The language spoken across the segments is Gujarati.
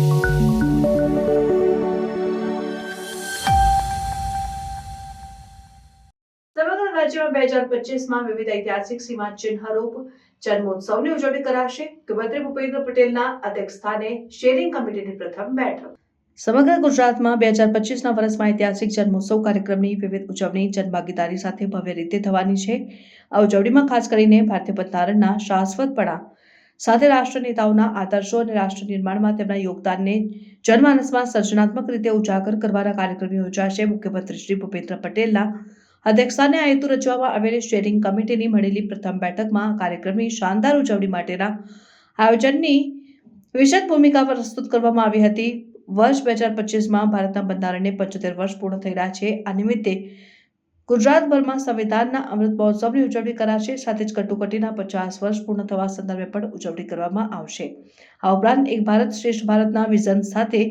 સમગ્ર રાજ્યમાં 2025માં વિવિધ ઐતિહાસિક સીમાચિહ્નરૂપ જન્મોત્સવની ઉજવણી કરાશે. મુખ્યમંત્રી ભૂપેન્દ્ર પટેલના અધ્યક્ષસ્થાને શેરિંગ કમિટીની પ્રથમ બેઠક. સમગ્ર ગુજરાતમાં 2025ના વર્ષમાં ઐતિહાસિક જન્મોત્સવ કાર્યક્રમની વિવિધ ઉજવણી જનભાગીદારી સાથે ભવ્ય રીતે થવાની છે. આ ઉજવણીમાં ખાસ કરીને ભારતીય બંધારણના શાશ્વતપણા સાથે રાષ્ટ્ર નેતાઓના આદર્શો અને રાષ્ટ્ર નિર્માણમાં તેમના યોગદાનને જનમાનસમાં સર્જનાત્મક રીતે ઉજાગર કરવાના કાર્યક્રમ યોજાશે. મુખ્યમંત્રી શ્રી ભૂપેન્દ્ર પટેલના અધ્યક્ષસ્થાને આ હેતુ રચવામાં આવેલી સ્ટેરિંગ કમિટીની મળેલી પ્રથમ બેઠકમાં કાર્યક્રમની શાનદાર ઉજવણી માટેના આયોજનની વિશદ ભૂમિકા પ્રસ્તુત કરવામાં આવી હતી. વર્ષ 2025માં ભારતના બંધારણને 75 વર્ષ પૂર્ણ થઈ રહ્યા છે. આ નિમિત્તે ગુજરાતભરમાં સંવિધાનના અમૃત મહોત્સવની ઉજવણી કરાશે. સાથે જ કટોકટીના 50 વર્ષ પૂર્ણ થવા સંદર્ભે પણ ઉજવણી કરવામાં આવશે. આ ઉપરાંત એક ભારત શ્રેષ્ઠ ભારતના વિઝન સાથે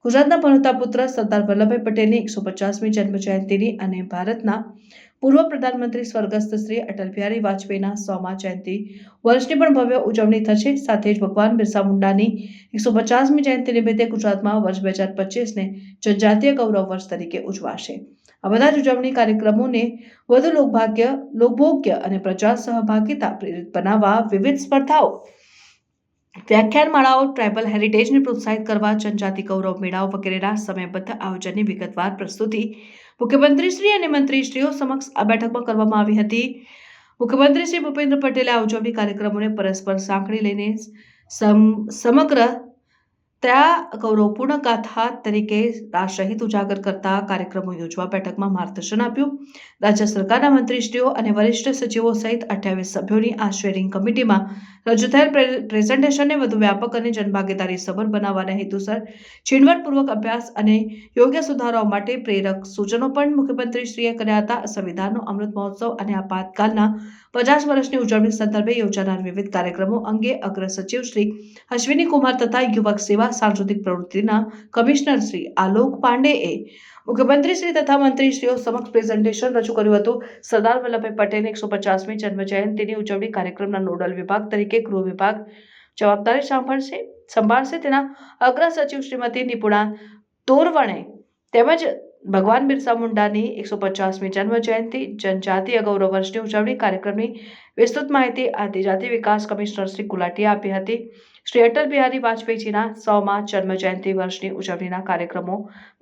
ગુજરાતના ભણતા પુત્ર સરદાર વલ્લભભાઈ પટેલની 150મી જન્મ જયંતિની અને ભારતના પૂર્વ પ્રધાનમંત્રી સ્વર્ગસ્થ શ્રી અટલ બિહારી વાજપેયીના 100મા જયંતિ વર્ષની પણ ભવ્ય ઉજવણી થશે. સાથે જ ભગવાન બિરસા મુંડાની 150મી જયંતિ નિમિત્તે ગુજરાતમાં વર્ષ 2025ને જનજાતીય ગૌરવ વર્ષ તરીકે ઉજવાશે. આ બધા જ ઉજવણી કાર્યક્રમોને વધુ લોકભોગ્ય અને પ્રજા સહભાગિતા પ્રેરિત બનાવવા વિવિધ સ્પર્ધાઓ, વ્યાખ્યાનમાળાઓ, ટ્રાઇબલ હેરિટેજને પ્રોત્સાહિત કરવા, જનજાતિ ગૌરવ મેળાઓ વગેરેના સમયબદ્ધ આયોજનની વિગતવાર પ્રસ્તુતિ મુખ્યમંત્રીશ્રી અને મંત્રીશ્રીઓ સમક્ષ આ બેઠકમાં કરવામાં આવી હતી. મુખ્યમંત્રી શ્રી ભૂપેન્દ્ર પટેલે આ ઉજવણી કાર્યક્રમોને પરસ્પર સાંકળી લઈને સમગ્ર ગૌરવપૂર્ણ ગાથા તરીકે રાષ્ટ્રહિત ઉજાગર કરતા કાર્યક્રમો યોજવા બેઠકમાં માર્ગદર્શન આપ્યું. રાજ્ય સરકારના મંત્રીશ્રીઓ અને વરિષ્ઠ સચિવો સહિત 28 સભ્યોની આ સ્ટેરિંગ કમિટીમાં રજૂ થયેલ પ્રેઝન્ટેશનને વધુ વ્યાપક અને જનભાગીદારી સભર બનાવવાના હેતુસર ઝીણવટપૂર્વક અભ્યાસ અને યોગ્ય સુધારાઓ માટે પ્રેરક સૂચનો પણ મુખ્યમંત્રીશ્રીએ કર્યા હતા. સંવિધાનનો અમૃત મહોત્સવ અને આપાતકાલના 50 વર્ષની ઉજવણી સંદર્ભે યોજાનાર વિવિધ કાર્યક્રમો અંગે અગ્ર સચિવ શ્રી અશ્વિની કુમાર તથા યુવક સેવા સાંસ્કૃતિક પ્રવૃત્તિના કમિશનર શ્રી આલોક પાંડેએ મુખ્યમંત્રીશ્રી તથા મંત્રીશ્રીઓ સમક્ષ પ્રેઝન્ટેશન રજૂ કર્યું હતું. સરદાર વલ્લભભાઈ પટેલની 150મી જન્મ જયંતિની ઉજવણી કાર્યક્રમના નોડલ વિભાગ તરીકે ગૃહ વિભાગ જવાબદારી સંભાળશે. તેના અગ્ર સચિવ શ્રીમતી નિપુણા તોરવણે તેમજ ભગવાન બિરસા મુંડાની 150મી જન્મ જયંતિ, જનજાતીય ગૌરવ વર્ષની ઉજવણી કાર્યક્રમની વિસ્તૃત માહિતી આદિજાતિ વિકાસ કમિશનર શ્રી ગુલાટીએ આપી હતી. શ્રી અટલ બિહારી વાજપેયીજીના 100મા જન્મ જયંતિ વર્ષની ઉજવણીના કાર્યક્રમો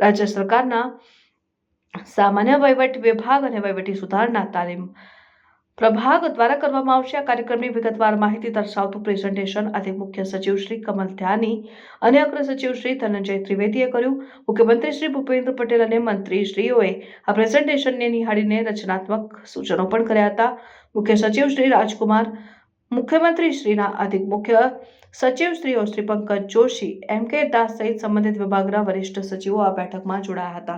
રાજ્ય સરકારના સામાન્ય વહીવટ વિભાગ અને વહીવટી સુધારણા તાલીમ પ્રભાગ દ્વારા કરવામાં આવશે. આ કાર્યક્રમની વિગતવાર માહિતી દર્શાવતું પ્રેઝન્ટેશન અધિક મુખ્ય સચિવ શ્રી કમલ ધ્યાની અને અગ્ર સચિવ શ્રી ધનંજય ત્રિવેદીએ કર્યું. મુખ્યમંત્રી શ્રી ભૂપેન્દ્ર પટેલ અને મંત્રીશ્રીઓએ આ પ્રેઝન્ટેશનને નિહાળીને રચનાત્મક સૂચનો પણ કર્યા હતા. મુખ્ય સચિવ શ્રી રાજકુમાર, મુખ્યમંત્રીશ્રીના અધિક મુખ્ય સચિવ શ્રીઓ શ્રી પંકજ જોશી, એમ કે દાસ સહિત સંબંધિત વિભાગના વરિષ્ઠ સચિવો આ બેઠકમાં જોડાયા હતા.